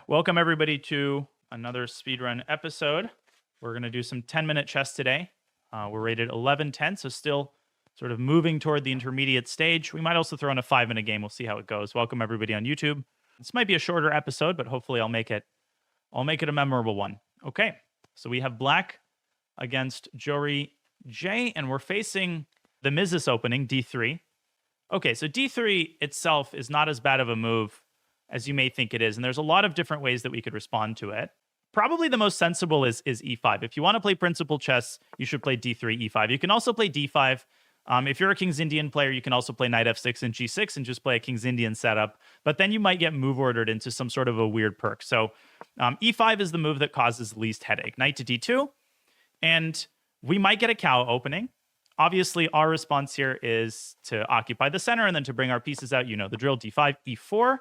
Welcome everybody to another speedrun episode. We're going to do some 10-minute chess today. We're rated 11-10, so still sort of moving toward the intermediate stage. We might also throw in a 5-minute game. We'll see how it goes. Welcome everybody on YouTube. This might be a shorter episode, but hopefully I'll make it a memorable one. Okay, so we have black against Jory J, and we're facing the Mrs. opening, d3. Okay, so d3 itself is not as bad of a move as you may think it is. And there's a lot of different ways that we could respond to it. Probably the most sensible is e5. If you want to play principal chess, you should play d3, e5. You can also play d5. If you're a King's Indian player, you can also play knight f6 and g6 and just play a King's Indian setup. But then you might get move ordered into some sort of a weird perk. So e5 is the move that causes least headache. Knight to d2. And we might get a cow opening. Obviously, our response here is to occupy the center and then to bring our pieces out. You know the drill, d5, e4.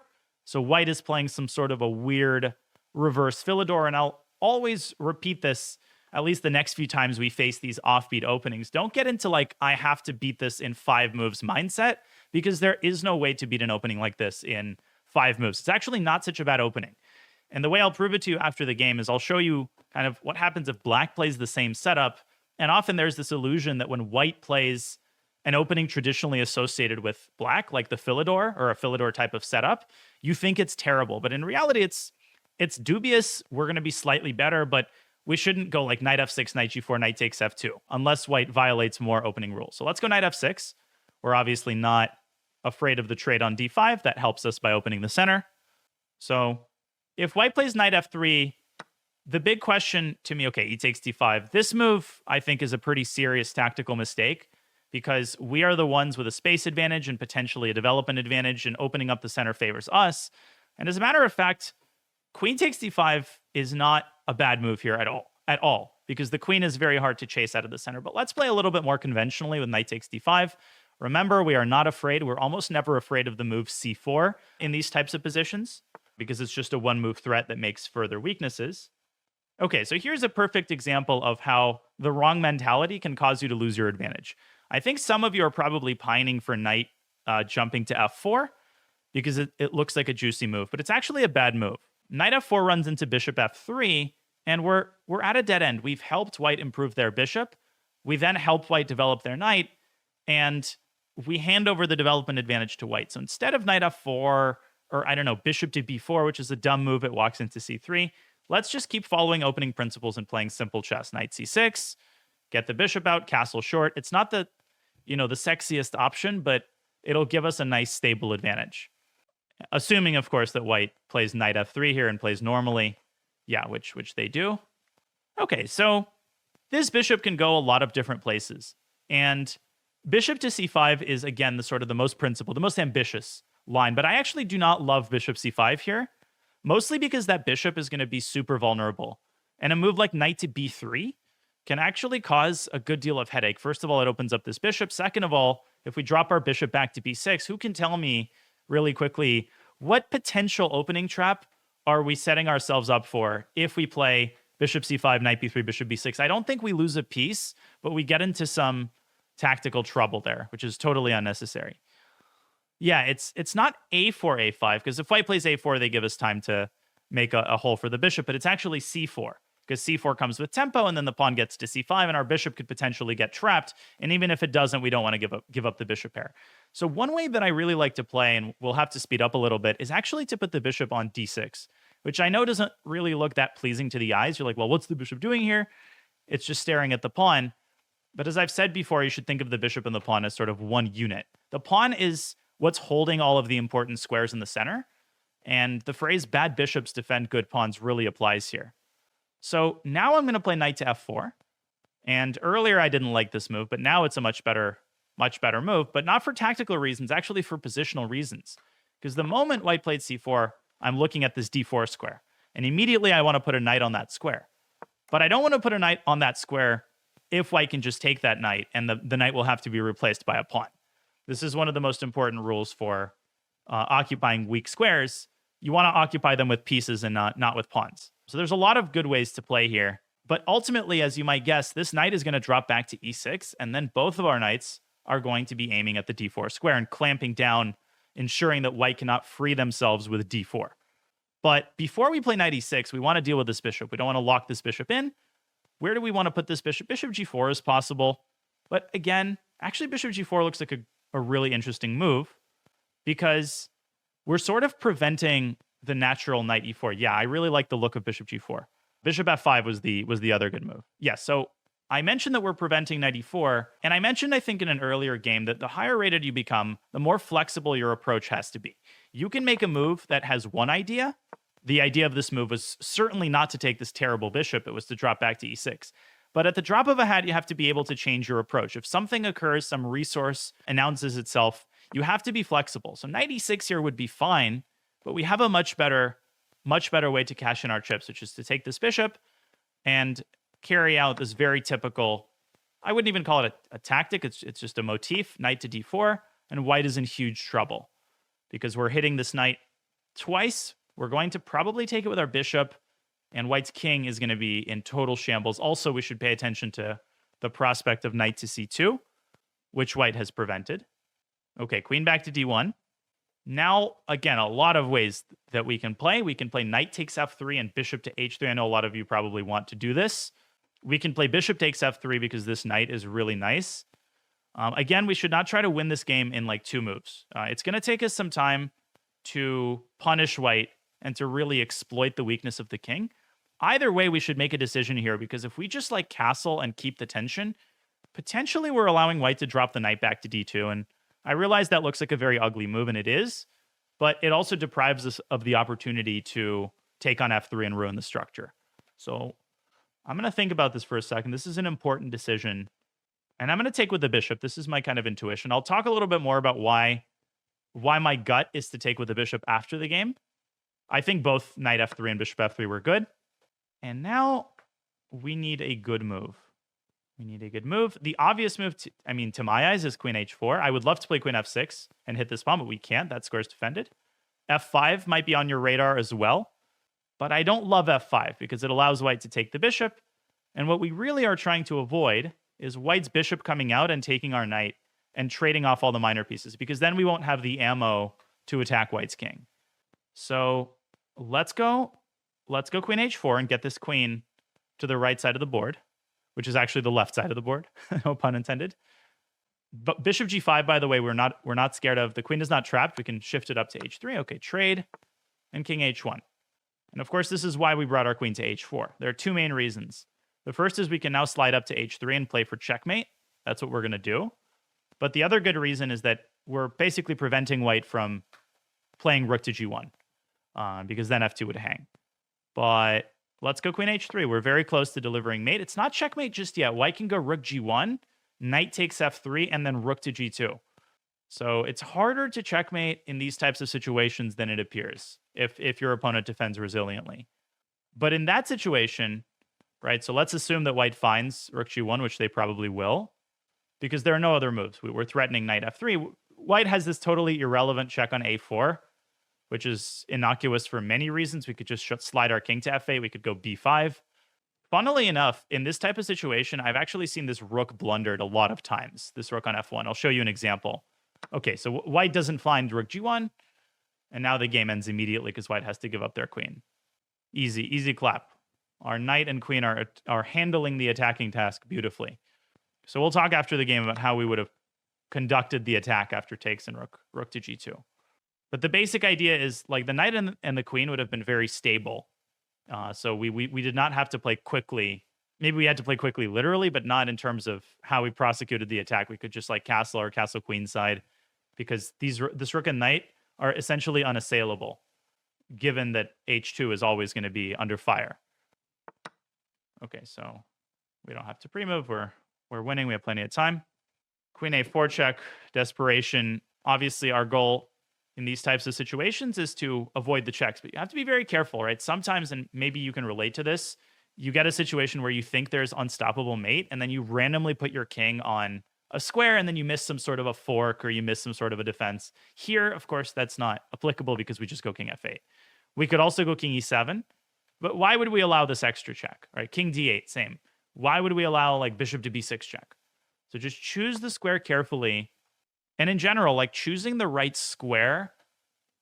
So white is playing some sort of a weird reverse Philidor, and I'll always repeat this at least the next few times we face these offbeat openings. Don't get into like, I have to beat this in 5 moves mindset, because there is no way to beat an opening like this in 5 moves. It's actually not such a bad opening. And the way I'll prove it to you after the game is I'll show you kind of what happens if black plays the same setup. And often there's this illusion that when white plays an opening traditionally associated with black, like the Philidor or a Philidor type of setup, you think it's terrible. But in reality, it's dubious. We're going to be slightly better, but we shouldn't go like knight f6, knight g4, knight takes f2, unless white violates more opening rules. So let's go knight f6. We're obviously not afraid of the trade on d5. That helps us by opening the center. So if white plays knight f3, the big question to me, okay, e takes d5. This move, I think, is a pretty serious tactical mistake, because we are the ones with a space advantage and potentially a development advantage, and opening up the center favors us. And as a matter of fact, queen takes d5 is not a bad move here at all, because the queen is very hard to chase out of the center. But let's play a little bit more conventionally with knight takes d5. Remember, we are not afraid. We're almost never afraid of the move c4 in these types of positions, because it's just a one-move threat that makes further weaknesses. Okay, so here's a perfect example of how the wrong mentality can cause you to lose your advantage. I think some of you are probably pining for knight jumping to f4 because it looks like a juicy move, but it's actually a bad move. Knight f4 runs into bishop f3, and we're at a dead end. We've helped white improve their bishop. We then help white develop their knight, and we hand over the development advantage to white. So instead of knight f4, or I don't know, bishop to b4, which is a dumb move, it walks into c3, let's just keep following opening principles and playing simple chess. Knight c6, get the bishop out, castle short. It's not the sexiest option, but it'll give us a nice stable advantage. Assuming, of course, that white plays knight f3 here and plays normally. Yeah, which they do. Okay, so this bishop can go a lot of different places. And bishop to c5 is, again, the most principled, the most ambitious line. But I actually do not love bishop c5 here, mostly because that bishop is going to be super vulnerable. And a move like knight to b3 can actually cause a good deal of headache. First of all, it opens up this bishop. Second of all, if we drop our bishop back to b6, who can tell me really quickly what potential opening trap are we setting ourselves up for if we play bishop c5, knight b3, bishop b6? I don't think we lose a piece, but we get into some tactical trouble there, which is totally unnecessary. Yeah, it's not a4, a5, because if white plays a4, they give us time to make a hole for the bishop, but it's actually c4. Because c4 comes with tempo, and then the pawn gets to c5, and our bishop could potentially get trapped. And even if it doesn't, we don't want to give up the bishop pair. So one way that I really like to play, and we'll have to speed up a little bit, is actually to put the bishop on d6, which I know doesn't really look that pleasing to the eyes. You're like, well, what's the bishop doing here? It's just staring at the pawn. But as I've said before, you should think of the bishop and the pawn as sort of one unit. The pawn is what's holding all of the important squares in the center. And the phrase bad bishops defend good pawns really applies here. So now I'm going to play knight to f4. And earlier I didn't like this move, but now it's a much better move, but not for tactical reasons, actually for positional reasons. Because the moment white played c4, I'm looking at this d4 square. And immediately I want to put a knight on that square. But I don't want to put a knight on that square if white can just take that knight, and the knight will have to be replaced by a pawn. This is one of the most important rules for occupying weak squares. You want to occupy them with pieces and not with pawns. So there's a lot of good ways to play here. But ultimately, as you might guess, this knight is going to drop back to e6, and then both of our knights are going to be aiming at the d4 square and clamping down, ensuring that white cannot free themselves with d4. But before we play knight e6, we want to deal with this bishop. We don't want to lock this bishop in. Where do we want to put this bishop? Bishop g4 is possible. But again, actually bishop g4 looks like a really interesting move because we're sort of preventing the natural knight e4. Yeah, I really like the look of bishop g4. Bishop f5 was the other good move. Yeah, so I mentioned that we're preventing knight e4, and I mentioned, I think, in an earlier game that the higher rated you become, the more flexible your approach has to be. You can make a move that has one idea. The idea of this move was certainly not to take this terrible bishop. It was to drop back to e6. But at the drop of a hat, you have to be able to change your approach. If something occurs, some resource announces itself, you have to be flexible. So knight e6 here would be fine, but we have a much better way to cash in our chips, which is to take this bishop and carry out this very typical, I wouldn't even call it a tactic, it's just a motif, knight to d4, and white is in huge trouble because we're hitting this knight twice. We're going to probably take it with our bishop, and white's king is going to be in total shambles. Also, we should pay attention to the prospect of knight to c2, which white has prevented. Okay, queen back to d1. Now, again, a lot of ways that we can play. We can play knight takes f3 and bishop to h3. I know a lot of you probably want to do this. We can play bishop takes f3 because this knight is really nice. Again, we should not try to win this game in like 2 moves. It's going to take us some time to punish white and to really exploit the weakness of the king. Either way, we should make a decision here because if we just like castle and keep the tension, potentially we're allowing white to drop the knight back to d2. And I realize that looks like a very ugly move, and it is, but it also deprives us of the opportunity to take on f3 and ruin the structure. So I'm going to think about this for a second. This is an important decision, and I'm going to take with the bishop. This is my kind of intuition. I'll talk a little bit more about why my gut is to take with the bishop after the game. I think both knight f3 and bishop f3 were good. And now we need a good move. We need a good move. The obvious move, to my eyes, is queen h4. I would love to play queen f6 and hit this pawn, but we can't. That square's defended. f5 might be on your radar as well. But I don't love f5 because it allows white to take the bishop. And what we really are trying to avoid is white's bishop coming out and taking our knight and trading off all the minor pieces, because then we won't have the ammo to attack white's king. So let's go queen h4 and get this queen to the right side of the board, which is actually the left side of the board. No pun intended. But bishop g5, by the way, we're not scared of. The queen is not trapped. We can shift it up to h3. Okay, trade, and king h1. And of course, this is why we brought our queen to h4. There are 2 main reasons. The first is we can now slide up to h3 and play for checkmate. That's what we're going to do. But the other good reason is that we're basically preventing white from playing rook to g1, because then f2 would hang. But let's go queen h3. We're very close to delivering mate. It's not checkmate just yet. White can go rook g1, knight takes f3, and then rook to g2. So it's harder to checkmate in these types of situations than it appears if your opponent defends resiliently. But in that situation, right, so let's assume that white finds rook g1, which they probably will, because there are no other moves. We're threatening knight f3. White has this totally irrelevant check on a4, which is innocuous for many reasons. We could just slide our king to f8. We could go b5. Funnily enough, in this type of situation, I've actually seen this rook blundered a lot of times, this rook on f1. I'll show you an example. Okay, so white doesn't find rook g1, and now the game ends immediately because white has to give up their queen. Easy clap. Our knight and queen are handling the attacking task beautifully. So we'll talk after the game about how we would have conducted the attack after takes and rook to g2. But the basic idea is like the knight and the queen would have been very stable. So we did not have to play quickly. Maybe we had to play quickly literally, but not in terms of how we prosecuted the attack. We could just like castle or castle queen side, because this rook and knight are essentially unassailable, given that h2 is always going to be under fire. Okay, so we don't have to pre-move. We're winning. We have plenty of time. Queen a4 check, desperation. Obviously, our goal in these types of situations is to avoid the checks, but you have to be very careful, right? Sometimes, and maybe you can relate to this, you get a situation where you think there's unstoppable mate, and then you randomly put your king on a square, and then you miss some sort of a fork, or you miss some sort of a defense. Here, of course, that's not applicable because we just go king f8. We could also go king e7, but why would we allow this extra check, right? King d8, same. Why would we allow like bishop to b6 check? So just choose the square carefully. And in general, like choosing the right square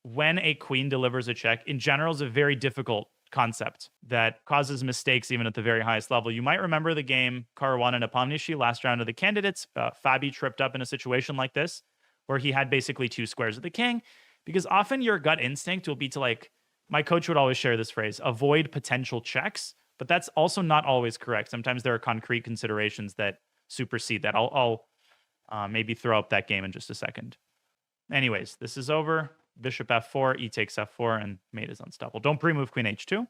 when a queen delivers a check, in general, is a very difficult concept that causes mistakes even at the very highest level. You might remember the game Caruana and Nepomniachtchi, last round of the candidates. Fabi tripped up in a situation like this where he had basically 2 squares of the king, because often your gut instinct will be to, like, my coach would always share this phrase, avoid potential checks, but that's also not always correct. Sometimes there are concrete considerations that supersede that. I'll maybe throw up that game in just a second. Anyways, this is over. Bishop f4, e takes f4, and mate is unstoppable. Don't pre-move queen h2.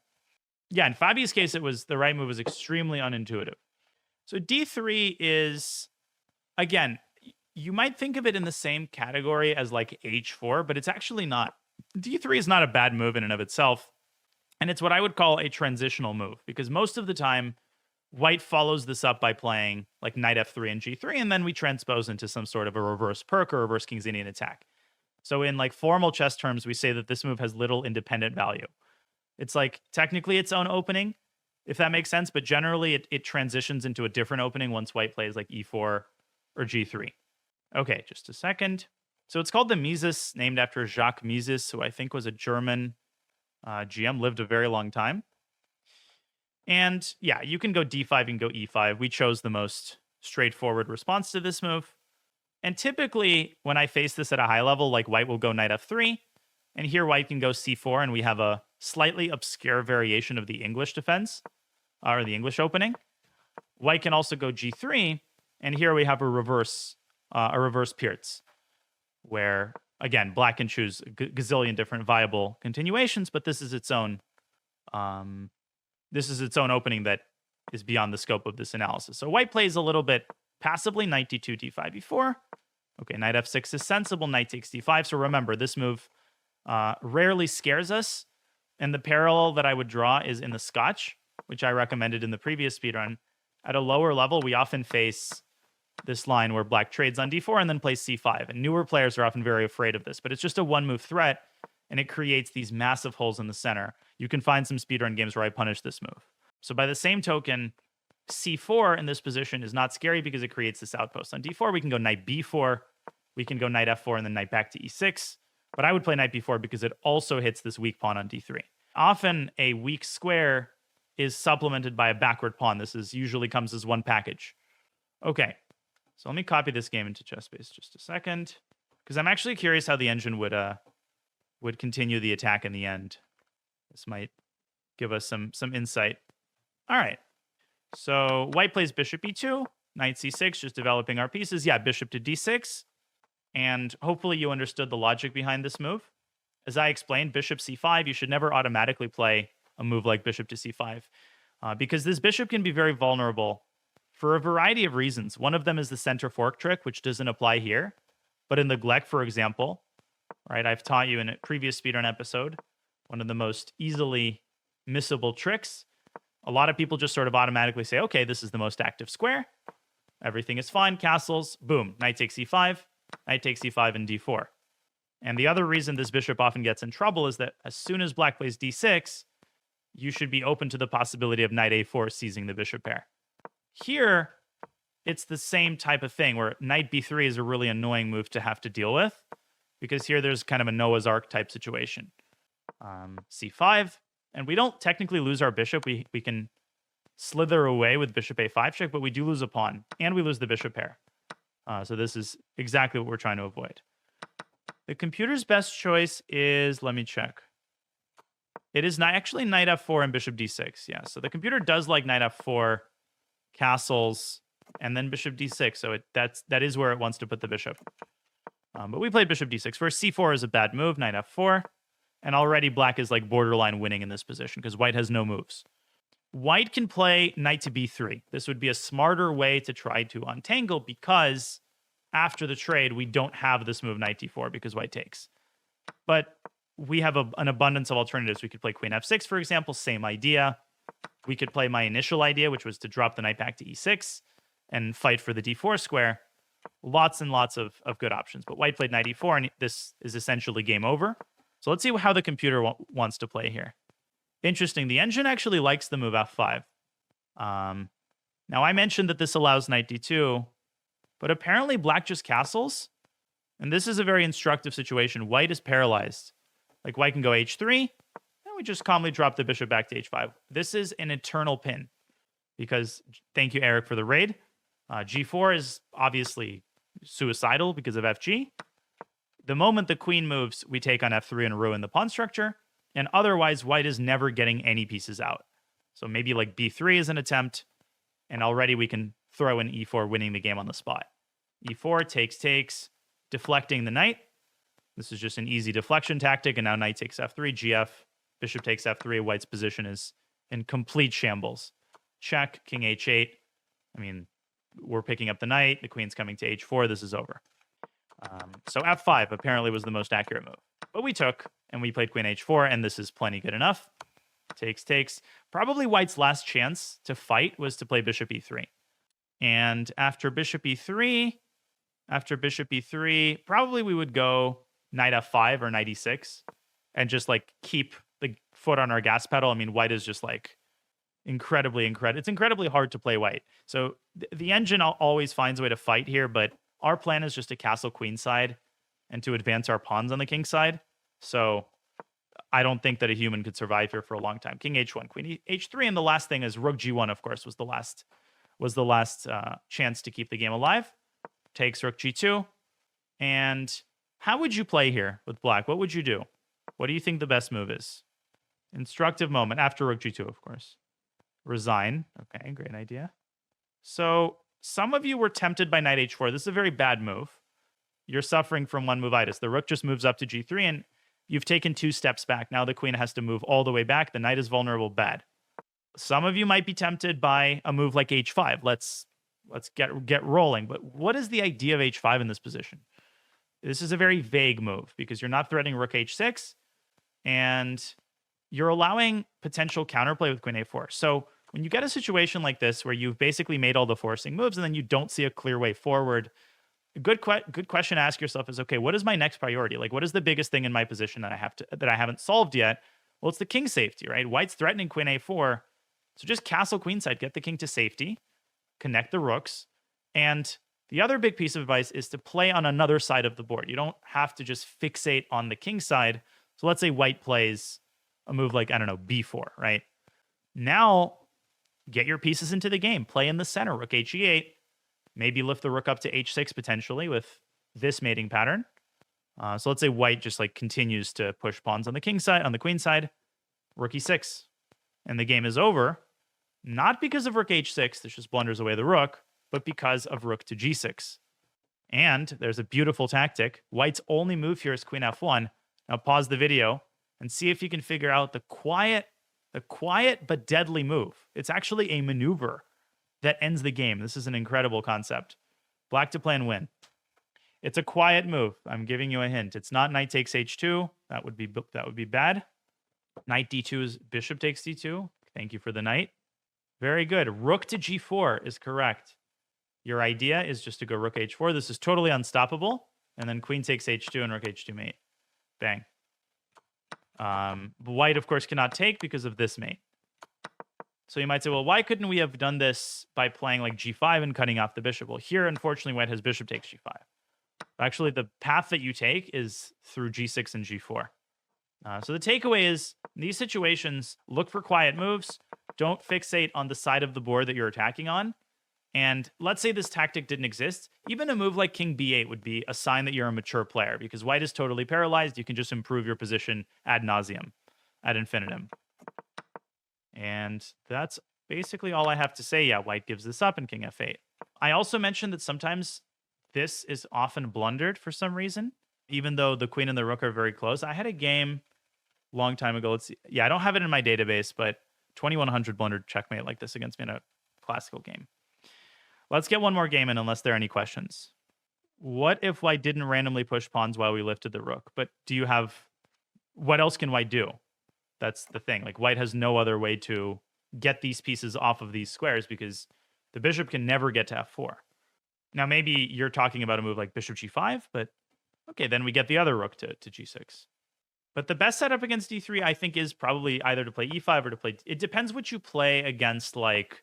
Yeah, in Fabi's case, it was the right move was extremely unintuitive. So d3 is, again, you might think of it in the same category as like h4, but it's actually not. d3 is not a bad move in and of itself, and it's what I would call a transitional move, because most of the time, white follows this up by playing like knight f3 and g3, and then we transpose into some sort of a reverse perk or reverse King's Indian attack. So in like formal chess terms, we say that this move has little independent value. It's like technically its own opening, if that makes sense, but generally it transitions into a different opening once white plays like e4 or g3. Okay, just a second. So it's called the Mises, named after Jacques Mises, who I think was a German GM, lived a very long time. And yeah, you can go d5, you can go e5. We chose the most straightforward response to this move. And typically, when I face this at a high level, like white will go knight f3, and here white can go c4, and we have a slightly obscure variation of the English defense, or the English opening. White can also go g3, and here we have a reverse Pirtz, where, again, black can choose a gazillion different viable continuations, but this is its own opening that is beyond the scope of this analysis. So white plays a little bit passively, knight d2, d5, e4. Okay, knight f6 is sensible, knight takes d5. So remember, this move rarely scares us. And the parallel that I would draw is in the Scotch, which I recommended in the previous speedrun. At a lower level, we often face this line where black trades on d4 and then plays c5. And newer players are often very afraid of this, but it's just a one-move threat, and it creates these massive holes in the center. You can find some speedrun games where I punish this move. So by the same token, c4 in this position is not scary because it creates this outpost. On d4, we can go knight b4, we can go knight f4, and then knight back to e6. But I would play knight b4 because it also hits this weak pawn on d3. Often a weak square is supplemented by a backward pawn. This usually comes as one package. Okay, so let me copy this game into ChessBase just a second, because I'm actually curious how the engine would continue the attack in the end. This might give us some insight. All right. So white plays bishop e2, knight c6, just developing our pieces. Yeah, bishop to d6. And hopefully you understood the logic behind this move. As I explained, bishop c5, you should never automatically play a move like bishop to c5, because this bishop can be very vulnerable for a variety of reasons. One of them is the center fork trick, which doesn't apply here. But in the Gleck, for example, right, I've taught you in a previous speedrun episode, one of the most easily missable tricks. A lot of people just sort of automatically say, okay, this is the most active square. Everything is fine. Castles, boom, knight takes e5, knight takes e5, and d4. And the other reason this bishop often gets in trouble is that as soon as black plays d6, you should be open to the possibility of knight a4 seizing the bishop pair. Here, it's the same type of thing where knight b3 is a really annoying move to have to deal with, because here there's kind of a Noah's Ark type situation. c5. And we don't technically lose our bishop. We can slither away with bishop a5 check, but we do lose a pawn, and we lose the bishop pair. So this is exactly what we're trying to avoid. The computer's best choice is, let me check. It is actually knight f4 and bishop d6. Yeah, so the computer does like knight f4, castles, and then bishop d6. So that is where it wants to put the bishop. But we played bishop d6. First, c4 is a bad move, knight f4. And already black is like borderline winning in this position because white has no moves. White can play knight to b3. This would be a smarter way to try to untangle, because after the trade, we don't have this move knight d4 because white takes. But we have an abundance of alternatives. We could play queen f6, for example, same idea. We could play my initial idea, which was to drop the knight back to e6 and fight for the d4 square. Lots and lots of good options. But white played knight e4, and this is essentially game over. So let's see how the computer wants to play here. Interesting. The engine actually likes the move f5. Now, I mentioned that this allows knight d2, but apparently black just castles. And this is a very instructive situation. White is paralyzed. Like white can go h3, and we just calmly drop the bishop back to h5. This is an eternal pin because, thank you, Eric, for the raid. G4 is obviously suicidal because of FG. The moment the queen moves, we take on f3 and ruin the pawn structure. And otherwise, white is never getting any pieces out. So maybe like b3 is an attempt, and already we can throw in e4, winning the game on the spot. e4 takes, deflecting the knight. This is just an easy deflection tactic, and now knight takes f3, gf, bishop takes f3. White's position is in complete shambles. Check, king h8. I mean, we're picking up the knight. The queen's coming to h4. This is over. So f5 apparently was the most accurate move. But we took, and we played queen h4, and this is plenty good enough. Takes. Probably white's last chance to fight was to play bishop e3. And after bishop e3, probably we would go knight f5 or knight e6 and just like keep the foot on our gas pedal. I mean, white is just like it's incredibly hard to play white. So the engine always finds a way to fight here, but our plan is just to castle queenside and to advance our pawns on the king side. So I don't think that a human could survive here for a long time. King h1, queen h3, and the last thing is rook g1, of course, was the last chance to keep the game alive. Takes rook g2. And how would you play here with black? What would you do? What do you think the best move is? Instructive moment after rook g2, of course. Resign. Okay, great idea. So some of you were tempted by knight h4. This is a very bad move. You're suffering from one movitis. The rook just moves up to g3, and you've taken 2 steps back. Now the queen has to move all the way back. The knight is vulnerable. Bad. Some of you might be tempted by a move like h5. Let's get rolling. But what is the idea of h5 in this position? This is a very vague move because you're not threatening rook h6, and you're allowing potential counterplay with queen a4. So when you get a situation like this where you've basically made all the forcing moves and then you don't see a clear way forward, a good question to ask yourself is, okay, what is my next priority? Like, what is the biggest thing in my position that I haven't solved yet? Well, it's the king safety, right? White's threatening queen a4. So just castle queenside, get the king to safety, connect the rooks. And the other big piece of advice is to play on another side of the board. You don't have to just fixate on the king side. So let's say white plays a move like, I don't know, b4, right? Now, get your pieces into the game. Play in the center, rook he8. Maybe lift the rook up to h6 potentially with this mating pattern. So let's say white just like continues to push pawns on the king side, on the queen side, rook e6. And the game is over, not because of rook h6, this just blunders away the rook, but because of rook to g6. And there's a beautiful tactic. White's only move here is queen f1. Now pause the video and see if you can figure out the quiet but deadly move. It's actually a maneuver that ends the game. This is an incredible concept. Black to play and win. It's a quiet move. I'm giving you a hint. It's not knight takes h2. That would be bad. Knight d2 is bishop takes d2. Thank you for the knight. Very good. Rook to g4 is correct. Your idea is just to go rook h4. This is totally unstoppable. And then queen takes h2 and rook h2 mate. Bang. White, of course, cannot take because of this mate. So you might say, well, why couldn't we have done this by playing like g5 and cutting off the bishop? Well, here, unfortunately, white has bishop takes g5. Actually, the path that you take is through g6 and g4. So the takeaway is, in these situations, look for quiet moves. Don't fixate on the side of the board that you're attacking on. And let's say this tactic didn't exist. Even a move like king b8 would be a sign that you're a mature player because white is totally paralyzed. You can just improve your position ad nauseum, ad infinitum. And that's basically all I have to say. Yeah, white gives this up in king f8. I also mentioned that sometimes this is often blundered for some reason, even though the queen and the rook are very close. I had a game a long time ago. Let's see. Yeah, I don't have it in my database, but 2100 blundered checkmate like this against me in a classical game. Let's get one more game in unless there are any questions. What if white didn't randomly push pawns while we lifted the rook? But what else can white do? That's the thing. Like, white has no other way to get these pieces off of these squares because the bishop can never get to f4. Now, maybe you're talking about a move like bishop g5, but okay, then we get the other rook to g6. But the best setup against d3, I think, is probably either to play e5 or to play... It depends what you play against, like,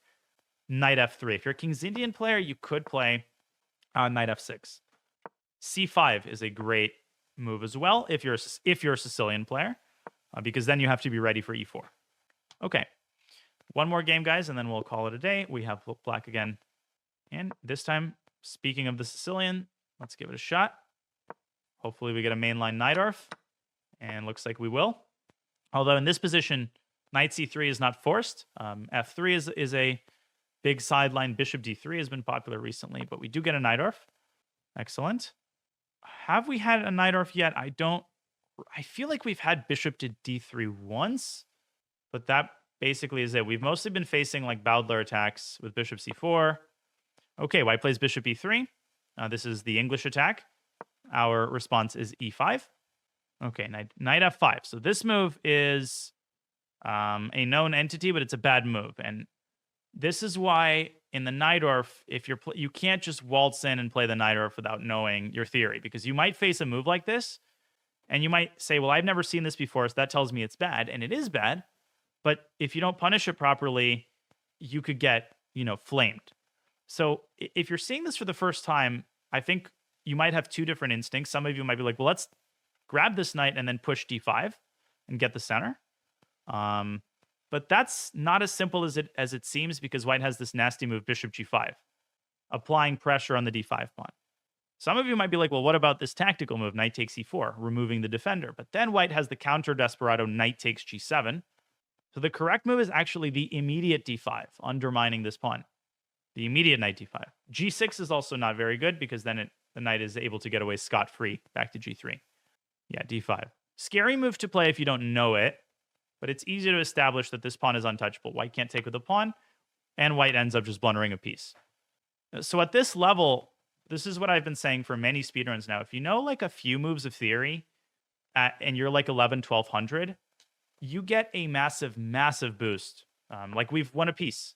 knight f3. If you're a King's Indian player, you could play knight f6. c5 is a great move as well if you're a Sicilian player, because then you have to be ready for e4. Okay, one more game, guys, and then we'll call it a day. We have black again, and this time, speaking of the Sicilian, let's give it a shot. Hopefully we get a mainline Najdorf, and looks like we will. Although in this position, knight c3 is not forced. f3 is a big sideline. Bishop d3 has been popular recently, but we do get a Najdorf. Excellent. Have we had a Najdorf yet? I feel like we've had bishop to d3 once, but that basically is it. We've mostly been facing like Bowdler attacks with bishop c4. Okay, white plays bishop e3. This is the English attack. Our response is e5. Okay, knight f5. So this move is a known entity, but it's a bad move. And this is why in the Najdorf, if you can't just waltz in and play the Najdorf without knowing your theory, because you might face a move like this, and you might say, well, I've never seen this before, so that tells me it's bad, and it is bad. But if you don't punish it properly, you could get, flamed. So if you're seeing this for the first time, I think you might have two different instincts. Some of you might be like, well, let's grab this knight and then push d5 and get the center. But that's not as simple as it seems, because white has this nasty move, bishop g5, applying pressure on the d5 pawn. Some of you might be like, well, what about this tactical move, knight takes e4, removing the defender? But then white has the counter desperado, knight takes g7. So the correct move is actually the immediate d5, undermining this pawn. The immediate knight d5. g6 is also not very good, because then the knight is able to get away scot-free back to g3. Yeah, d5. Scary move to play if you don't know it, but it's easy to establish that this pawn is untouchable. White can't take with the pawn, and white ends up just blundering a piece. So at this level, this is what I've been saying for many speedruns now. If you know like a few moves of theory, and you're like 1200, you get a massive, massive boost. Like we've won a piece.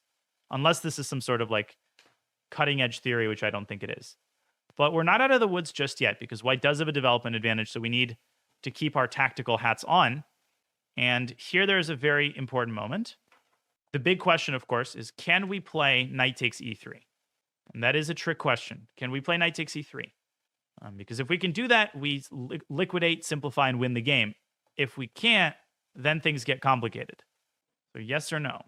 Unless this is some sort of like cutting edge theory, which I don't think it is. But we're not out of the woods just yet, because white does have a development advantage, so we need to keep our tactical hats on. And here there's a very important moment. The big question, of course, is can we play knight takes e3? And that is a trick question. Can we play knight takes e3? Because if we can do that, we liquidate, simplify, and win the game. If we can't, then things get complicated. So yes or no?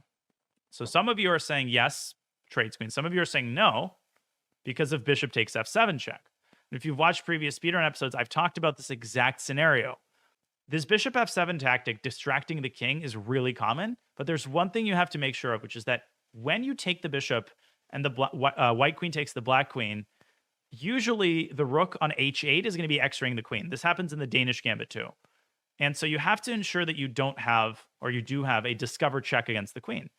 So some of you are saying yes, trade queen. Some of you are saying no, because of bishop takes f7 check. And if you've watched previous speedrun episodes, I've talked about this exact scenario. This bishop f7 tactic, distracting the king, is really common, but there's one thing you have to make sure of, which is that when you take the bishop and the white queen takes the black queen, usually the rook on h8 is going to be x-raying the queen. This happens in the Danish gambit too. And so you have to ensure that you don't have, or you do have, a discover check against the queen.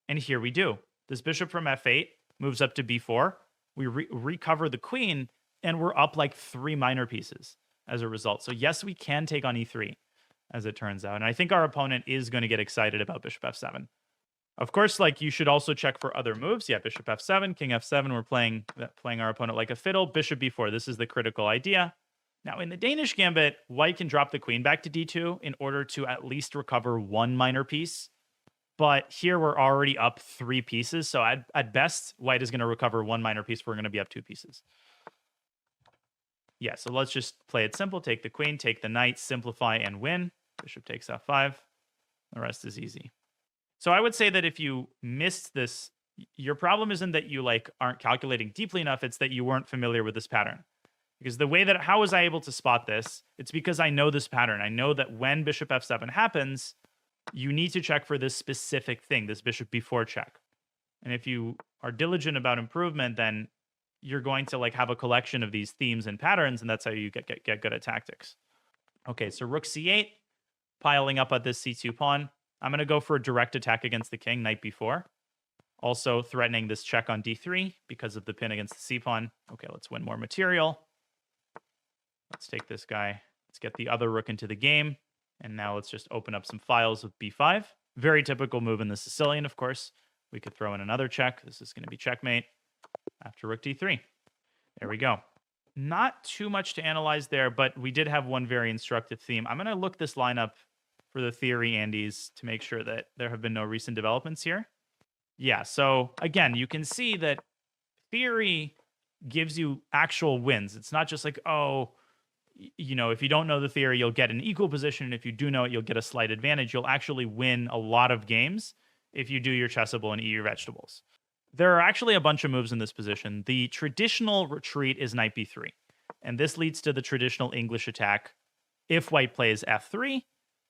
And here we do. This bishop from f8 moves up to b4. We recover the queen, and we're up like 3 minor pieces as a result. So yes, we can take on e3, as it turns out. And I think our opponent is going to get excited about bishop f7. Of course, like, you should also check for other moves. Yeah, bishop f7, king f7. We're playing our opponent like a fiddle. Bishop b4. This is the critical idea. Now, in the Danish gambit, white can drop the queen back to d2 in order to at least recover 1 minor piece. But here we're already up 3 pieces. So at best, white is going to recover 1 minor piece. We're going to be up 2 pieces. Yeah, so let's just play it simple. Take the queen, take the knight, simplify, and win. Bishop takes f5. The rest is easy. So I would say that if you missed this, your problem isn't that you aren't calculating deeply enough. It's that you weren't familiar with this pattern. Because how was I able to spot this? It's because I know this pattern. I know that when bishop f7 happens, you need to check for this specific thing, this bishop b4 check. And if you are diligent about improvement, then you're going to have a collection of these themes and patterns, and that's how you get good at tactics. Okay, so rook c8, piling up at this c2 pawn. I'm going to go for a direct attack against the king, knight b4. Also threatening this check on d3 because of the pin against the c pawn. Okay, let's win more material. Let's take this guy. Let's get the other rook into the game. And now let's just open up some files with b5. Very typical move in the Sicilian, of course. We could throw in another check. This is going to be checkmate after rook d3. There we go. Not too much to analyze there, but we did have one very instructive theme. I'm going to look this lineup for the theory Andes to make sure that there have been no recent developments here. Yeah, so again, you can see that theory gives you actual wins. It's not just like, oh, you know, if you don't know the theory, you'll get an equal position. And if you do know it, you'll get a slight advantage. You'll actually win a lot of games if you do your chessable and eat your vegetables. There are actually a bunch of moves in this position. The traditional retreat is knight b3. And this leads to the traditional English attack. If white plays f3,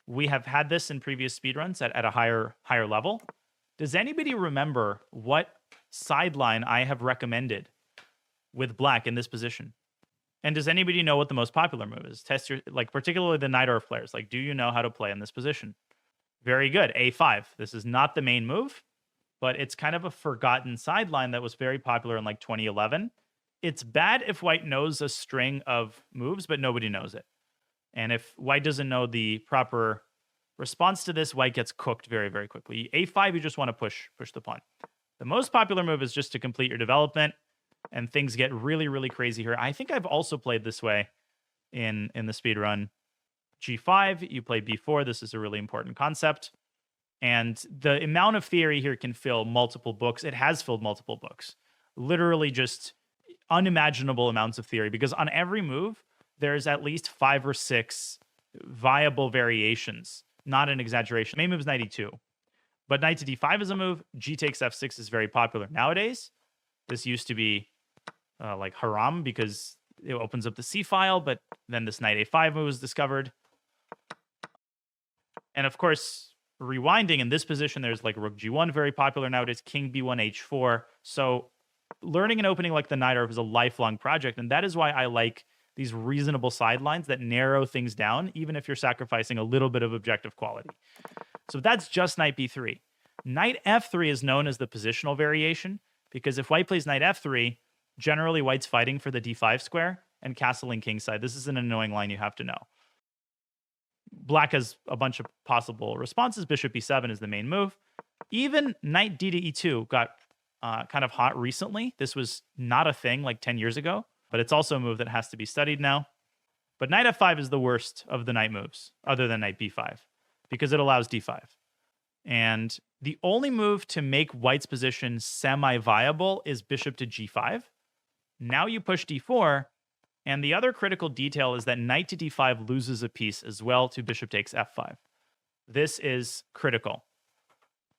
we have had this in previous speedruns at a higher level. Does anybody remember what sideline I have recommended with black in this position? And does anybody know what the most popular move is? Test your, like, particularly the Knight Orf players. Like, do you know how to play in this position? Very good. A5. This is not the main move, but it's kind of a forgotten sideline that was very popular in like 2011. It's bad if white knows a string of moves, but nobody knows it. And if white doesn't know the proper response to this, white gets cooked very, very quickly. A5, you just want to push the pawn. The most popular move is just to complete your development, and things get really, really crazy here. I think I've also played this way in the speedrun. G5, you play B4. This is a really important concept. And the amount of theory here can fill multiple books. It has filled multiple books. Literally just unimaginable amounts of theory, because on every move, there's at least 5 or 6 viable variations. Not an exaggeration. Main move is knight e2. But knight to d5 is a move. G takes f6 is very popular nowadays. This used to be like haram because it opens up the c file, but then this knight a5 move was discovered. And of course, rewinding in this position, there's like rook g1, very popular nowadays, king b1, h4. So learning and opening like the Knight Orf is a lifelong project, and that is why I like these reasonable sidelines that narrow things down, even if you're sacrificing a little bit of objective quality. So that's just knight b3. Knight f3 is known as the positional variation, because if white plays knight f3, generally white's fighting for the d5 square and castling kingside. This is an annoying line you have to know. Black has a bunch of possible responses. Bishop b7 is the main move. Even knight d to e2 got kind of hot recently. This was not a thing like 10 years ago, but it's also a move that has to be studied now. But knight f5 is the worst of the knight moves, other than knight b5, because it allows d5. And the only move to make white's position semi-viable is bishop to g5. Now you push d4, and the other critical detail is that knight to d5 loses a piece as well to bishop takes f5. This is critical.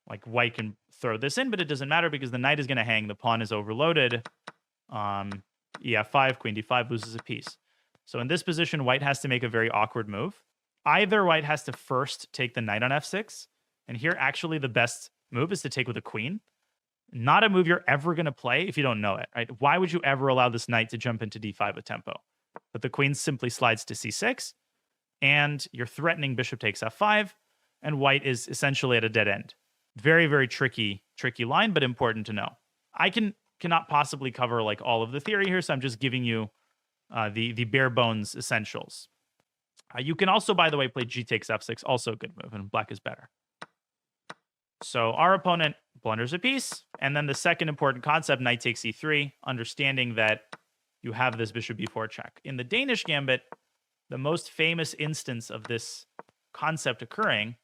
Like, white can throw this in, but it doesn't matter because the knight is going to hang. The pawn is overloaded. E5, queen d5 loses a piece. So in this position, white has to make a very awkward move. Either white has to first take the knight on f6, and here actually the best move is to take with a queen. Not a move you're ever going to play if you don't know it, right? Why would you ever allow this knight to jump into d5 with tempo? But the queen simply slides to c6, and you're threatening bishop takes f5, and white is essentially at a dead end. Very, very tricky line, but important to know. I cannot possibly cover like all of the theory here, so I'm just giving you the bare bones essentials. You can also, by the way, play g takes f6, also a good move, and black is better. So our opponent blunders a piece, and then the second important concept, knight takes e3, understanding that you have this bishop b4 check. In the Danish gambit, the most famous instance of this concept occurring,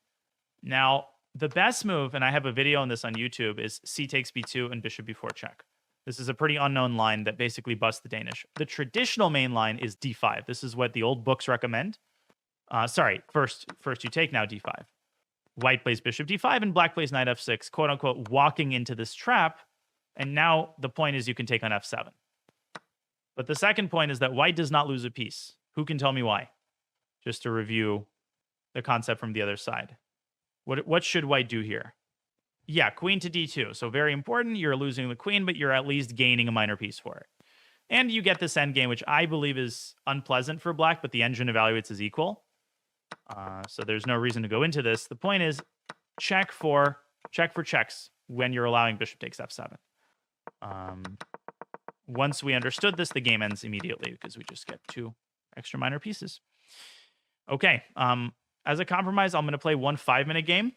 now the best move, and I have a video on this on YouTube, is c takes b2 and bishop b4 check. This is a pretty unknown line that basically busts the Danish. The traditional main line is d5. This is what the old books recommend. First you take now d5. White plays bishop d5 and black plays knight f6, quote unquote, walking into this trap. And now the point is you can take on f7. But the second point is that white does not lose a piece. Who can tell me why? Just to review the concept from the other side. What should white do here? Yeah, queen to d2. So very important. You're losing the queen, but you're at least gaining a minor piece for it. And you get this endgame, which I believe is unpleasant for black, but the engine evaluates as equal. So there's no reason to go into this. The point is check for checks when you're allowing bishop takes f7. Once we understood this, the game ends immediately because we just get 2 extra minor pieces. Okay. As a compromise, I'm going to play 1 5-minute game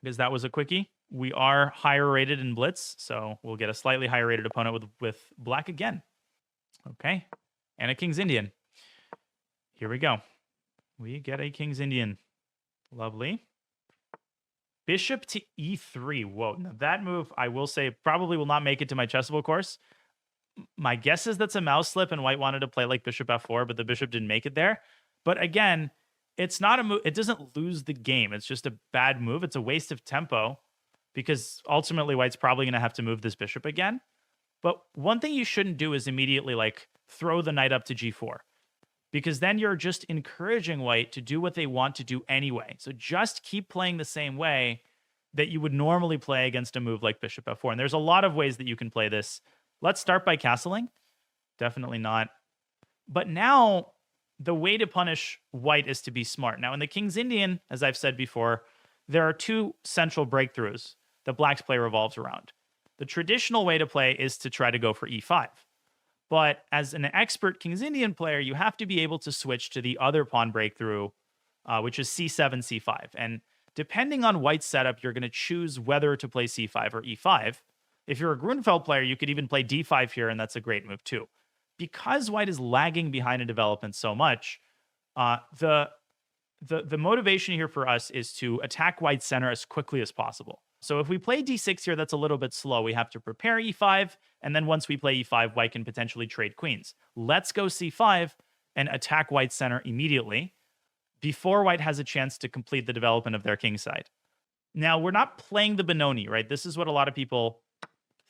because that was a quickie. We are higher rated in blitz, so we'll get a slightly higher rated opponent with black again. Okay. And a King's Indian. Here we go. We get a King's Indian. Lovely. Bishop to e3. Whoa. Now that move, I will say, probably will not make it to my chessable course. My guess is that's a mouse slip and white wanted to play like bishop f4, but the bishop didn't make it there. But again, it's not a move. It doesn't lose the game. It's just a bad move. It's a waste of tempo because ultimately white's probably going to have to move this bishop again. But one thing you shouldn't do is immediately like throw the knight up to g4 because then you're just encouraging white to do what they want to do anyway. So just keep playing the same way that you would normally play against a move like bishop f4. And there's a lot of ways that you can play this. Let's start by castling. Definitely not. But now the way to punish white is to be smart. Now in the King's Indian, as I've said before, there are two central breakthroughs that black's play revolves around. The traditional way to play is to try to go for e5. But as an expert King's Indian player, you have to be able to switch to the other pawn breakthrough, which is c7, c5. And depending on white's setup, you're going to choose whether to play c5 or e5. If you're a Grunfeld player, you could even play d5 here, and that's a great move too. Because white is lagging behind in development so much, the motivation here for us is to attack white's center as quickly as possible. So if we play d6 here, that's a little bit slow. We have to prepare e5, and then once we play e5, white can potentially trade queens. Let's go c5 and attack white's center immediately before white has a chance to complete the development of their king side. Now, we're not playing the Benoni, right? This is what a lot of people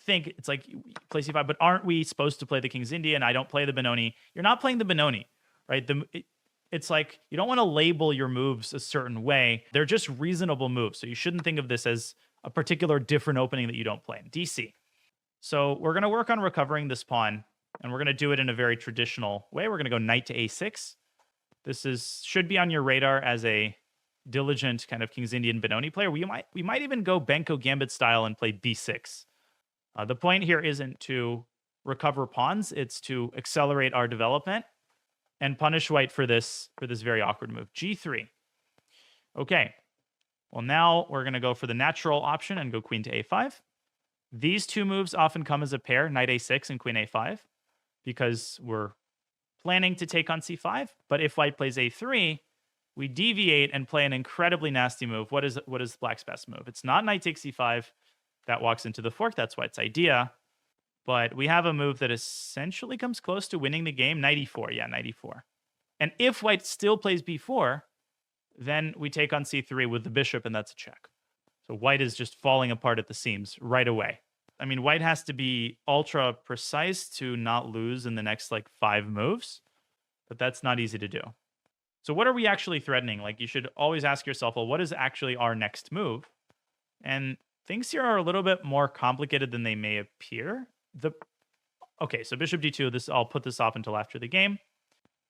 think. It's like, play c5, but aren't we supposed to play the King's Indian? I don't play the Benoni. You're not playing the Benoni, right? It's like, you don't want to label your moves a certain way. They're just reasonable moves. So you shouldn't think of this as a particular different opening that you don't play in DC. So we're going to work on recovering this pawn, and we're going to do it in a very traditional way. We're going to go knight to a6. This should be on your radar as a diligent kind of King's Indian Benoni player. We might even go Benko Gambit style and play b6. The point here isn't to recover pawns. It's to accelerate our development and punish white for this very awkward move. g3. Okay. Well, now we're going to go for the natural option and go queen to a5. These two moves often come as a pair, knight a6 and queen a5, because we're planning to take on c5. But if white plays a3, we deviate and play an incredibly nasty move. What is black's best move? It's not knight takes c5. That walks into the fork. That's white's idea. But we have a move that essentially comes close to winning the game. Knight e4. Yeah, knight e4. And if white still plays b4, then we take on c3 with the bishop, and that's a check. So white is just falling apart at the seams right away. I mean, white has to be ultra precise to not lose in the next, 5 moves. But that's not easy to do. So what are we actually threatening? You should always ask yourself, well, what is actually our next move? And things here are a little bit more complicated than they may appear. Okay, so bishop d2, I'll put this off until after the game.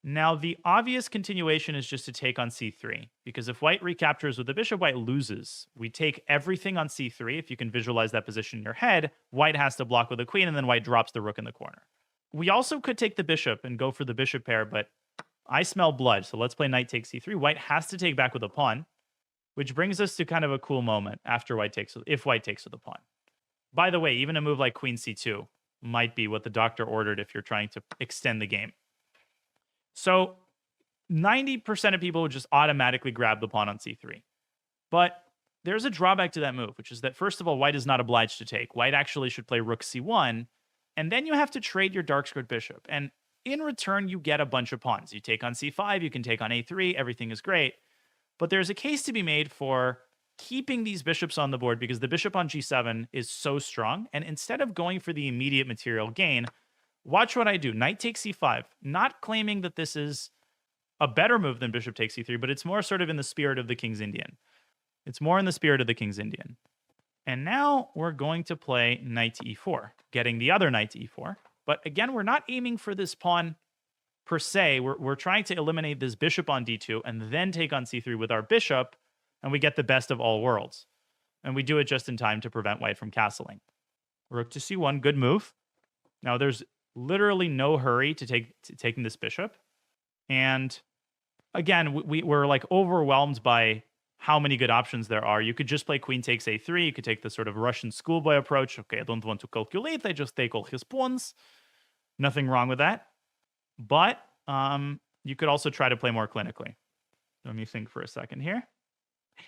Now, the obvious continuation is just to take on c3, because if white recaptures with the bishop, white loses. We take everything on c3. If you can visualize that position in your head, white has to block with a queen, and then white drops the rook in the corner. We also could take the bishop and go for the bishop pair, but I smell blood, so let's play knight takes c3. White has to take back with a pawn, which brings us to kind of a cool moment after if white takes with a pawn. By the way, even a move like queen c2 might be what the doctor ordered if you're trying to extend the game. So 90% of people would just automatically grab the pawn on c3. But there's a drawback to that move, which is that, first of all, white is not obliged to take. White actually should play rook c1, and then you have to trade your dark squared bishop. And in return, you get a bunch of pawns. You take on c5, you can take on a3, everything is great. But there's a case to be made for keeping these bishops on the board because the bishop on g7 is so strong. And instead of going for the immediate material gain, watch what I do. Knight takes c5. Not claiming that this is a better move than bishop takes c3, but it's more sort of in the spirit of the King's Indian. It's more in the spirit of the King's Indian. And now we're going to play knight to e4, getting the other knight to e4. But again, we're not aiming for this pawn per se. We're trying to eliminate this bishop on d2 and then take on c3 with our bishop, and we get the best of all worlds. And we do it just in time to prevent white from castling. Rook to c1, good move. Now there's literally no hurry to taking this bishop. And again, we're overwhelmed by how many good options there are. You could just play queen takes a3. You could take the sort of Russian schoolboy approach. Okay, I don't want to calculate. I just take all his pawns. Nothing wrong with that. But you could also try to play more clinically. Let me think for a second here.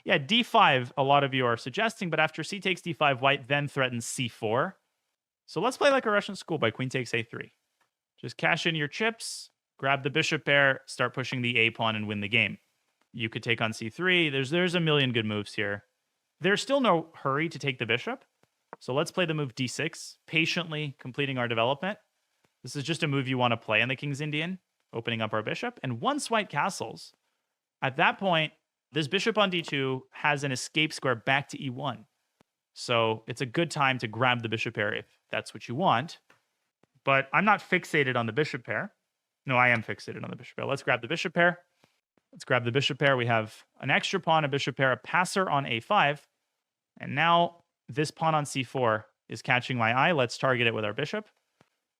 Yeah, d5, a lot of you are suggesting, but after c takes d5, white then threatens c4. So let's play like a Russian schoolboy. Queen takes a3. Just cash in your chips, grab the bishop pair, start pushing the a pawn, and win the game. You could take on c3. There's a million good moves here. There's still no hurry to take the bishop. So let's play the move d6, patiently completing our development. This is just a move you want to play in the King's Indian, opening up our bishop. And once white castles, at that point, this bishop on d2 has an escape square back to e1. So it's a good time to grab the bishop pair if that's what you want. But I'm not fixated on the bishop pair. No, I am fixated on the bishop pair. Let's grab the bishop pair. Let's grab the bishop pair. We have an extra pawn, a bishop pair, a passer on a5. And now this pawn on c4 is catching my eye. Let's target it with our bishop.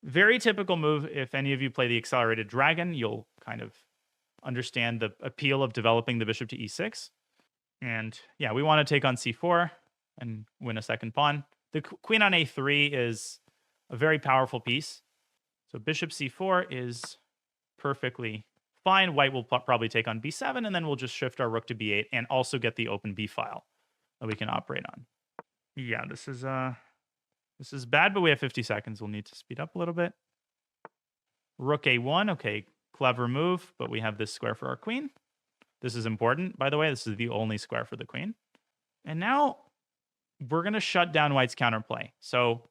Very typical move. If any of you play the accelerated dragon, you'll kind of understand the appeal of developing the bishop to e6. And yeah, we want to take on c4 and win a second pawn. The queen on a3 is a very powerful piece. So bishop c4 is perfectly fine. White will probably take on b7, and then we'll just shift our rook to b8 and also get the open b file that we can operate on. Yeah, this is bad, but we have 50 seconds. We'll need to speed up a little bit. Rook a1. Okay, clever move, but we have this square for our queen. This is important, by the way. This is the only square for the queen. And now we're going to shut down white's counterplay. So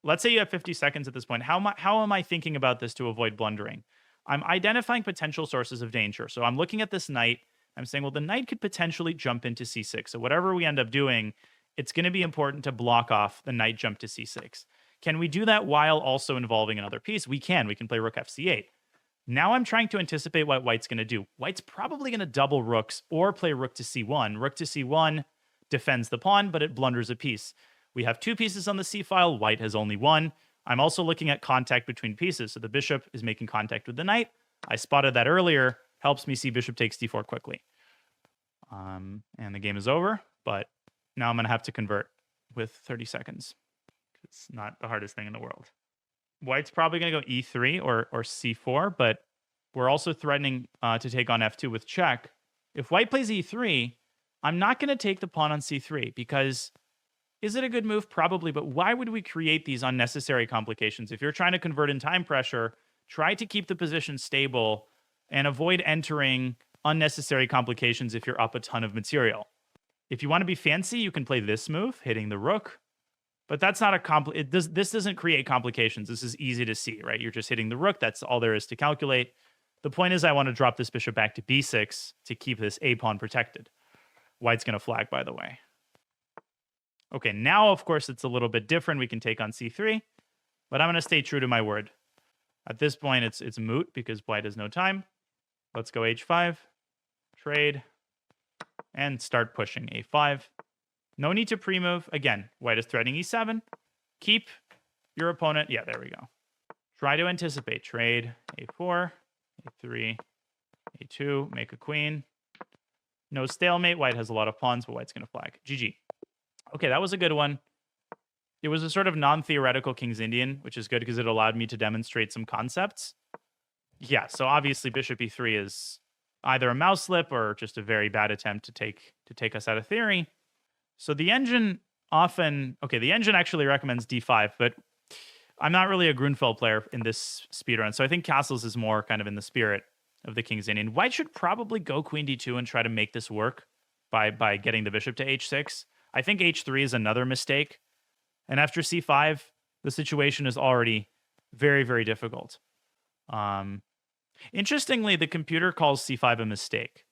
let's say you have 50 seconds at this point. How am I thinking about this to avoid blundering? I'm identifying potential sources of danger. So I'm looking at this knight. I'm saying, well, the knight could potentially jump into c6. So whatever we end up doing, it's going to be important to block off the knight jump to c6. Can we do that while also involving another piece? We can. We can play rook fc8. Now I'm trying to anticipate what white's going to do. White's probably going to double rooks or play rook to c1. Rook to c1 defends the pawn, but it blunders a piece. We have two pieces on the c file. White has only one. I'm also looking at contact between pieces. So the bishop is making contact with the knight. I spotted that earlier. Helps me see bishop takes d4 quickly. And the game is over, but now I'm going to have to convert with 30 seconds. It's not the hardest thing in the world. White's probably going to go e3 or c4, but we're also threatening to take on f2 with check. If white plays e3, I'm not going to take the pawn on c3 because is it a good move? Probably, but why would we create these unnecessary complications? If you're trying to convert in time pressure, try to keep the position stable and avoid entering unnecessary complications if you're up a ton of material. If you want to be fancy, you can play this move, hitting the rook. But that's not a this doesn't create complications. This is easy to see, right? You're just hitting the rook. That's all there is to calculate. The point is I want to drop this bishop back to b6 to keep this a pawn protected. White's going to flag, by the way. Okay, now, of course, it's a little bit different. We can take on c3, but I'm going to stay true to my word. At this point, it's moot because white has no time. Let's go h5, trade, and start pushing a5. No need to pre-move. Again, white is threatening e7. Keep your opponent. Yeah, there we go. Try to anticipate. Trade, a4, a3, a2, make a queen. No stalemate. White has a lot of pawns, but white's going to flag. GG. Okay, that was a good one. It was a sort of non-theoretical King's Indian, which is good because it allowed me to demonstrate some concepts. Yeah, so obviously bishop e3 is either a mouse slip or just a very bad attempt to take us out of theory. So the engine the engine actually recommends d5, but I'm not really a Grunfeld player in this speedrun, so I think castles is more kind of in the spirit of the King's Indian. White should probably go queen d2 and try to make this work by getting the bishop to h6. I think h3 is another mistake. And after c5, the situation is already very, very difficult. Interestingly, the computer calls c5 a mistake.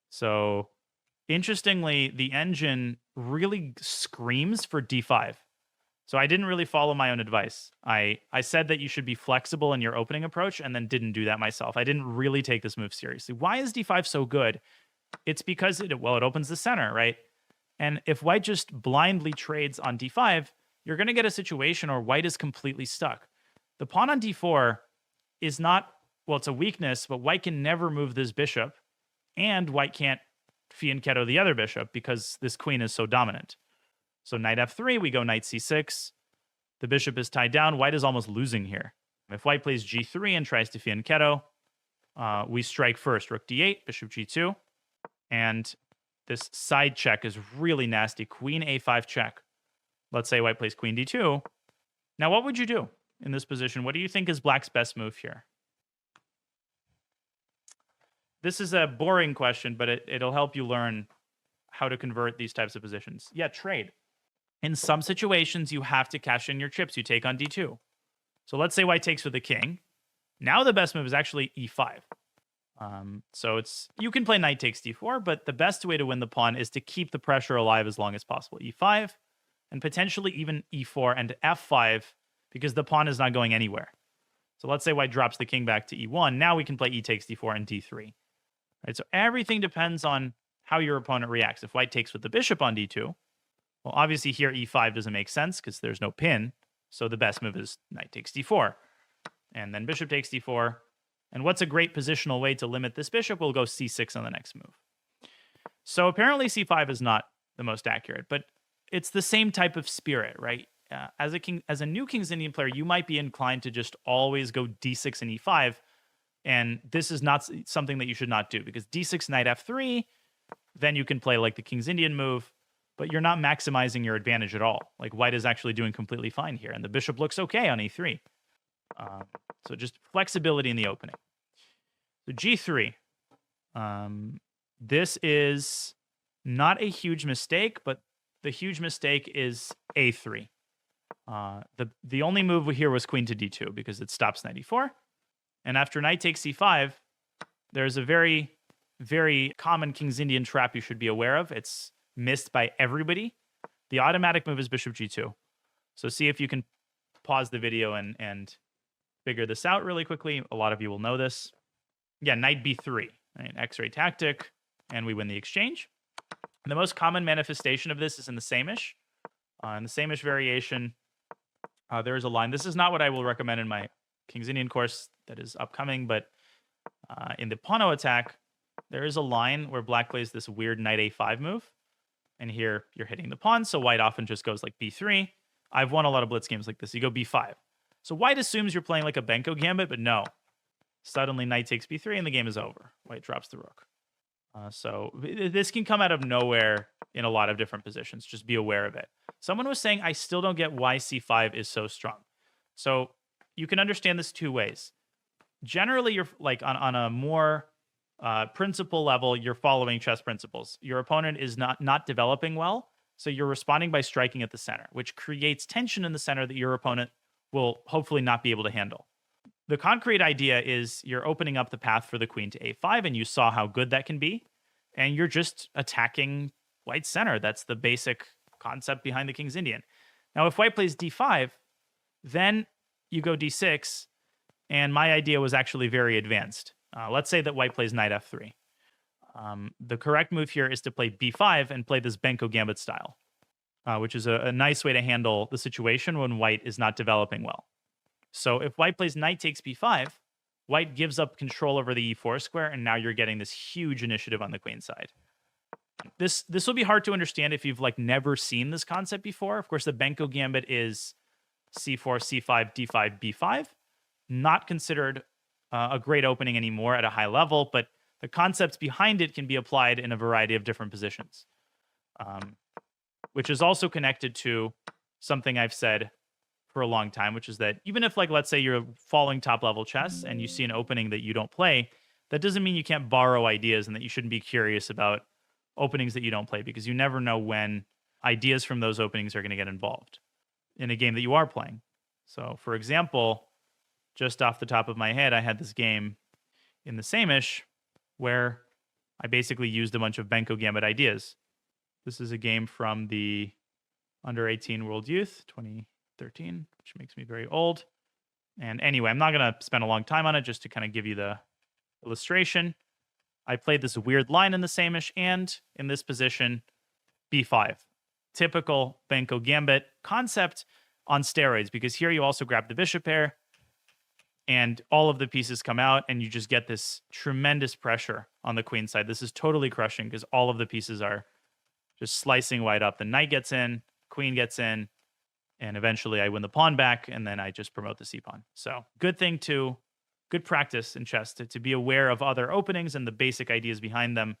So, interestingly, the engine really screams for d5. So I didn't really follow my own advice. I said that you should be flexible in your opening approach and then didn't do that myself. I didn't really take this move seriously. Why is d5 so good? It's because it opens the center, right? And if white just blindly trades on d5, you're going to get a situation where white is completely stuck. The pawn on d4 is not, well, it's a weakness, but white can never move this bishop, and white can't fianchetto the other bishop because this queen is so dominant. So knight f3, we go knight c6. The bishop is tied down. White is almost losing here. If white plays g3 and tries to fianchetto, we strike first. Rook d8, bishop g2. And this side check is really nasty. Queen a5 check. Let's say white plays queen d2. Now, what would you do in this position? What do you think is black's best move here? This is a boring question, but it'll help you learn how to convert these types of positions. Yeah, trade. In some situations, you have to cash in your chips you take on d2. So let's say white takes with the king. Now the best move is actually e5. So you can play knight takes d4, but the best way to win the pawn is to keep the pressure alive as long as possible. e5, and potentially even e4 and f5, because the pawn is not going anywhere. So let's say white drops the king back to e1. Now we can play e takes d4 and d3. Right, so everything depends on how your opponent reacts. If white takes with the bishop on d2, well, obviously here e5 doesn't make sense because there's no pin. So the best move is knight takes d4. And then bishop takes d4. And what's a great positional way to limit this bishop? We'll go c6 on the next move. So apparently c5 is not the most accurate, but it's the same type of spirit, right? As a new King's Indian player, you might be inclined to just always go d6 and e5. And this is not something that you should not do, because d6 knight f3, then you can play like the King's Indian move, but you're not maximizing your advantage at all. Like white is actually doing completely fine here, and the bishop looks okay on e3. So just flexibility in the opening. So g3. This is not a huge mistake, but the huge mistake is a3. The only move here was queen to d2 because it stops knight e4. And after knight takes c5, there's a very, very common King's Indian trap you should be aware of. It's missed by everybody. The automatic move is bishop g2. So see if you can pause the video and figure this out really quickly. A lot of you will know this. Yeah, knight b3, right? X-ray tactic, and we win the exchange. And the most common manifestation of this is in the same-ish. In the same-ish variation, there is a line. This is not what I will recommend in my King's Indian course that is upcoming, but in the Pano attack, there is a line where black plays this weird knight a5 move. And here you're hitting the pawn, so white often just goes like b3. I've won a lot of blitz games like this. You go b5. So white assumes you're playing like a Benko gambit, but no. Suddenly knight takes b3 and the game is over. White drops the rook. So this can come out of nowhere in a lot of different positions. Just be aware of it. Someone was saying, I still don't get why c5 is so strong. So you can understand this two ways. Generally, you're like on a more principle level, you're following chess principles. Your opponent is not developing well, so you're responding by striking at the center, which creates tension in the center that your opponent will hopefully not be able to handle. The concrete idea is you're opening up the path for the queen to a5, and you saw how good that can be, and you're just attacking white's center. That's the basic concept behind the King's Indian. Now, if white plays d5, then you go d6, and my idea was actually very advanced. Let's say that white plays knight f3. The correct move here is to play b5 and play this Benko gambit style, which is a nice way to handle the situation when white is not developing well. So if white plays knight takes b5, white gives up control over the e4 square, and now you're getting this huge initiative on the queen side. This will be hard to understand if you've like never seen this concept before. Of course, the Benko gambit is c4, c5, d5, b5. Not considered a great opening anymore at a high level, but the concepts behind it can be applied in a variety of different positions, which is also connected to something I've said for a long time, which is that even if, like, let's say you're following top-level chess and you see an opening that you don't play, that doesn't mean you can't borrow ideas and that you shouldn't be curious about openings that you don't play, because you never know when ideas from those openings are going to get involved in a game that you are playing. So, for example, just off the top of my head, I had this game in the same-ish where I basically used a bunch of Benko Gambit ideas. This is a game from the Under-18 World Youth, 2013, which makes me very old. And anyway, I'm not going to spend a long time on it, just to kind of give you the illustration. I played this weird line in the same-ish, and in this position, b5. Typical Benko Gambit concept on steroids, because here you also grab the bishop pair, and all of the pieces come out, and you just get this tremendous pressure on the queen side. This is totally crushing, because all of the pieces are just slicing white up. The knight gets in, queen gets in, and eventually I win the pawn back, and then I just promote the c-pawn. So good practice in chess to be aware of other openings and the basic ideas behind them.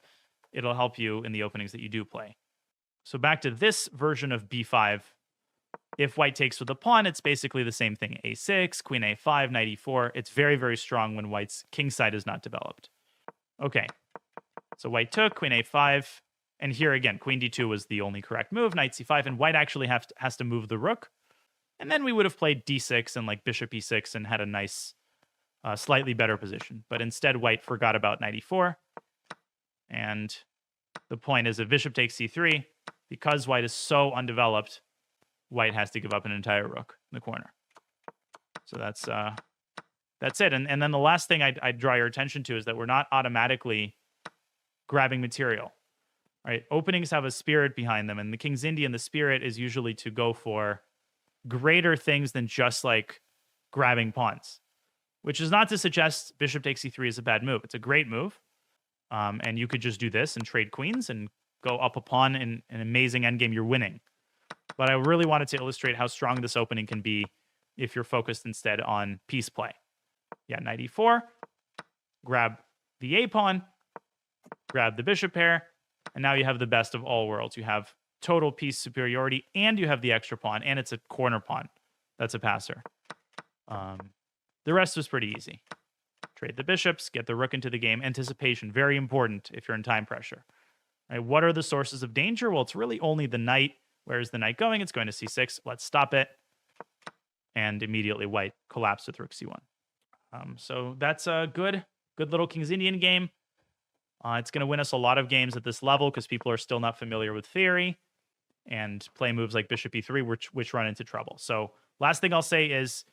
It'll help you in the openings that you do play. So back to this version of b5. If white takes with a pawn, it's basically the same thing. A6, queen a5, knight e4. It's very, very strong when white's king side is not developed. Okay, so white took, queen a5. And here again, queen d2 was the only correct move, knight c5. And white actually has to move the rook. And then we would have played d6 and like bishop e6 and had a nice, slightly better position. But instead, white forgot about knight e4. And the point is if bishop takes c3, because white is so undeveloped, white has to give up an entire rook in the corner. So that's it. And then the last thing I'd draw your attention to is that we're not automatically grabbing material. Right? Openings have a spirit behind them, and the King's Indian, the spirit is usually to go for greater things than just like grabbing pawns, which is not to suggest bishop takes c3 is a bad move. It's a great move. And you could just do this and trade queens and go up a pawn in an amazing endgame. You're winning. But I really wanted to illustrate how strong this opening can be if you're focused instead on piece play. Yeah, knight e4, grab the a pawn, grab the bishop pair, and now you have the best of all worlds. You have total piece superiority, and you have the extra pawn, and it's a corner pawn. That's a passer. The rest was pretty easy. Trade the bishops, get the rook into the game. Anticipation, very important if you're in time pressure. Right, what are the sources of danger? Well, it's really only the knight. Where is the knight going? It's going to c6. Let's stop it. And immediately white collapsed with rook c1. So that's a good little King's Indian game. It's going to win us a lot of games at this level because people are still not familiar with theory and play moves like bishop e3, which run into trouble. So last thing I'll say is,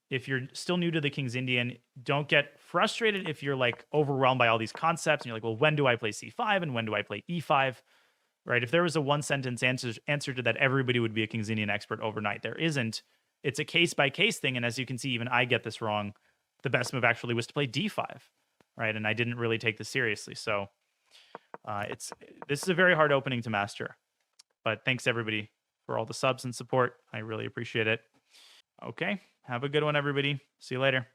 if you're still new to the King's Indian, don't get frustrated if you're like overwhelmed by all these concepts and you're like, well, when do I play c5 and when do I play e5? Right? If there was a one-sentence answer to that, everybody would be a King's Indian expert overnight. There isn't. It's a case-by-case thing, and as you can see, even I get this wrong. The best move actually was to play d5, right? And I didn't really take this seriously. So this is a very hard opening to master. But thanks, everybody, for all the subs and support. I really appreciate it. Okay. Have a good one, everybody. See you later.